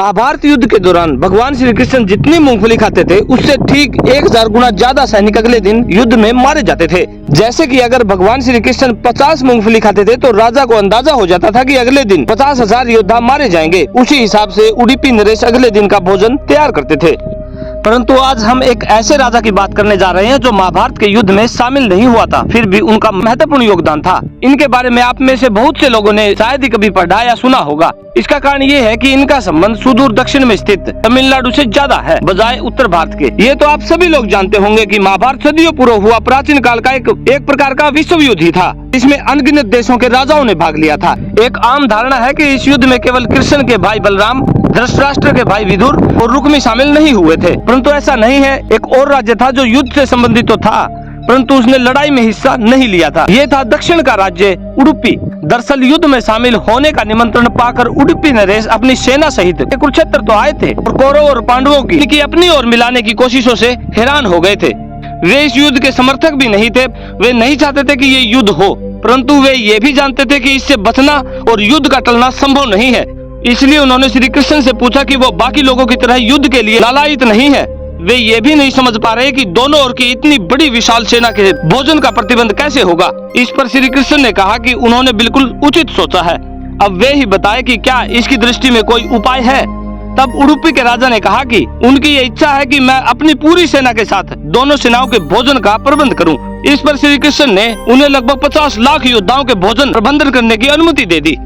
महाभारत युद्ध के दौरान भगवान श्री कृष्ण जितनी मूंगफली खाते थे उससे ठीक 1000 गुना ज्यादा सैनिक अगले दिन युद्ध में मारे जाते थे। जैसे कि अगर भगवान श्री कृष्ण 50 मूंगफली खाते थे तो राजा को अंदाजा हो जाता था कि अगले दिन 50,000 योद्धा मारे जाएंगे। उसी हिसाब से उडुपी नरेश अगले दिन का भोजन तैयार करते थे। परंतु आज हम एक ऐसे राजा की बात करने जा रहे हैं जो महाभारत के युद्ध में शामिल नहीं हुआ था, फिर भी उनका महत्वपूर्ण योगदान था। इनके बारे में आप में से बहुत से लोगों ने शायद ही कभी पढ़ा या सुना होगा। इसका कारण ये है कि इनका संबंध सुदूर दक्षिण में स्थित तमिलनाडु से ज्यादा है बजाय उत्तर भारत के। ये तो आप सभी लोग जानते होंगे कि महाभारत सदियों पूर्व हुआ प्राचीन काल का एक प्रकार का विश्व युद्ध ही था। इसमें अनगिनत देशों के राजाओं ने भाग लिया था। एक आम धारणा है कि इस युद्ध में केवल कृष्ण के भाई बलराम, धृतराष्ट्र के भाई विदुर और रुक्मी शामिल नहीं हुए थे, परंतु ऐसा नहीं है। एक और राज्य था जो युद्ध से संबंधित तो था परंतु उसने लड़ाई में हिस्सा नहीं लिया था। ये था दक्षिण का राज्य उडुपी। दरअसल युद्ध में शामिल होने का निमंत्रण पाकर उडुपी नरेश अपनी सेना सहित कुरुक्षेत्र तो आए थे और कौरव और पांडवों की अपनी ओर मिलाने की कोशिशों से हैरान हो गए थे। वे इस युद्ध के समर्थक भी नहीं थे। वे नहीं चाहते थे कि ये युद्ध हो, परंतु वे ये भी जानते थे कि इससे बचना और युद्ध का टलना संभव नहीं है। इसलिए उन्होंने श्री कृष्ण से पूछा कि वो बाकी लोगों की तरह युद्ध के लिए लालायित नहीं है। वे ये भी नहीं समझ पा रहे कि दोनों ओर की इतनी बड़ी विशाल सेना के भोजन का प्रतिबंध कैसे होगा। इस पर श्री कृष्ण ने कहा कि उन्होंने बिल्कुल उचित सोचा है, अब वे ही बताए कि क्या इसकी दृष्टि में कोई उपाय है। तब उडुपी के राजा ने कहा कि उनकी ये इच्छा है कि मैं अपनी पूरी सेना के साथ दोनों सेनाओं के भोजन का प्रबंध करूं। इस पर श्री कृष्ण ने उन्हें लगभग 50 लाख योद्धाओं के भोजन प्रबंधन करने की अनुमति दे दी।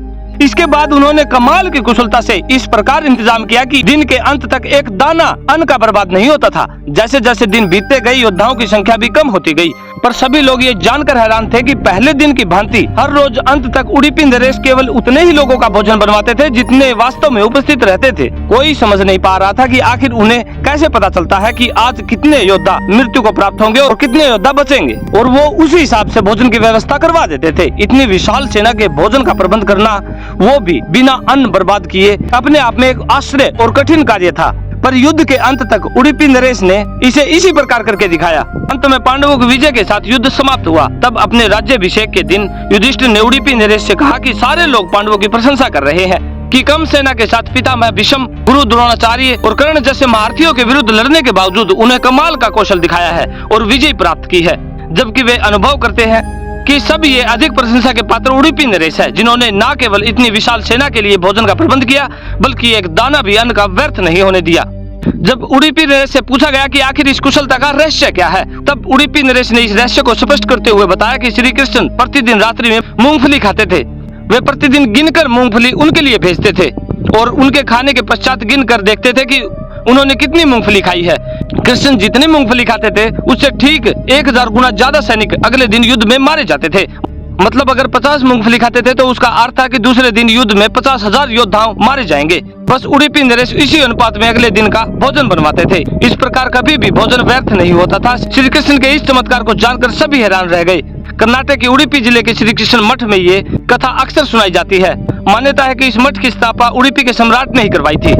इसके बाद उन्होंने कमाल की कुशलता से इस प्रकार इंतजाम किया कि दिन के अंत तक एक दाना अन्न का बर्बाद नहीं होता था। जैसे जैसे दिन बीतते गए योद्धाओं की संख्या भी कम होती गई, पर सभी लोग ये जानकर हैरान थे कि पहले दिन की भांति हर रोज अंत तक उडुपी नरेश केवल उतने ही लोगों का भोजन बनवाते थे जितने वास्तव में उपस्थित रहते थे। कोई समझ नहीं पा रहा था कि आखिर उन्हें कैसे पता चलता है कि आज कितने योद्धा मृत्यु को प्राप्त होंगे और कितने योद्धा बचेंगे, और वो उसी हिसाब से भोजन की व्यवस्था करवा देते थे। इतनी विशाल सेना के भोजन का प्रबंध करना, वो भी बिना अन्न बर्बाद किए, अपने आप में एक आश्चर्य और कठिन कार्य था। पर युद्ध के अंत तक उडुपी नरेश ने इसे इसी प्रकार करके दिखाया। अंत में पांडवों की विजय के साथ युद्ध समाप्त हुआ। तब अपने राज्याभिषेक के दिन युधिष्ठिर ने उडुपी नरेश से कहा कि सारे लोग पांडवों की प्रशंसा कर रहे हैं कि कम सेना के साथ पितामह भीष्म, गुरु द्रोणाचार्य और कर्ण जैसे महारथियों के विरुद्ध लड़ने के बावजूद उन्हें कमाल का कौशल दिखाया है और विजय प्राप्त की है। जबकि वे अनुभव करते हैं कि सब ये अधिक प्रशंसा के पात्र उडुपी नरेश है, जिन्होंने न केवल इतनी विशाल सेना के लिए भोजन का प्रबंध किया बल्कि एक दाना भी अन्न का व्यर्थ नहीं होने दिया। जब उडुपी नरेश से पूछा गया कि आखिर इस कुशलता का रहस्य क्या है, तब उडुपी नरेश ने इस रहस्य को स्पष्ट करते हुए बताया कि श्री कृष्ण प्रतिदिन रात्रि में मूंगफली खाते थे। वे प्रतिदिन गिनकर मूंगफली उनके लिए भेजते थे और उनके खाने के पश्चात गिनकर देखते थे कि उन्होंने कितनी मूंगफली खाई है। कृष्ण जितनी मूंगफली खाते थे उससे ठीक 1000 गुना ज्यादा सैनिक अगले दिन युद्ध में मारे जाते थे। मतलब अगर 50 मूंगफली खाते थे तो उसका अर्थ था कि दूसरे दिन युद्ध में 50,000 योद्धाओं मारे जाएंगे। बस उडुपी नरेश इसी अनुपात में अगले दिन का भोजन बनवाते थे। इस प्रकार कभी भी भोजन व्यर्थ नहीं होता था। श्री कृष्ण के इस चमत्कार को जानकर सभी हैरान रह गए। कर्नाटक के उडुपी जिले के श्री कृष्ण मठ में ये कथा अक्सर सुनाई जाती है। मान्यता है कि इस मठ की स्थापना उडुपी के सम्राट ने ही करवाई थी।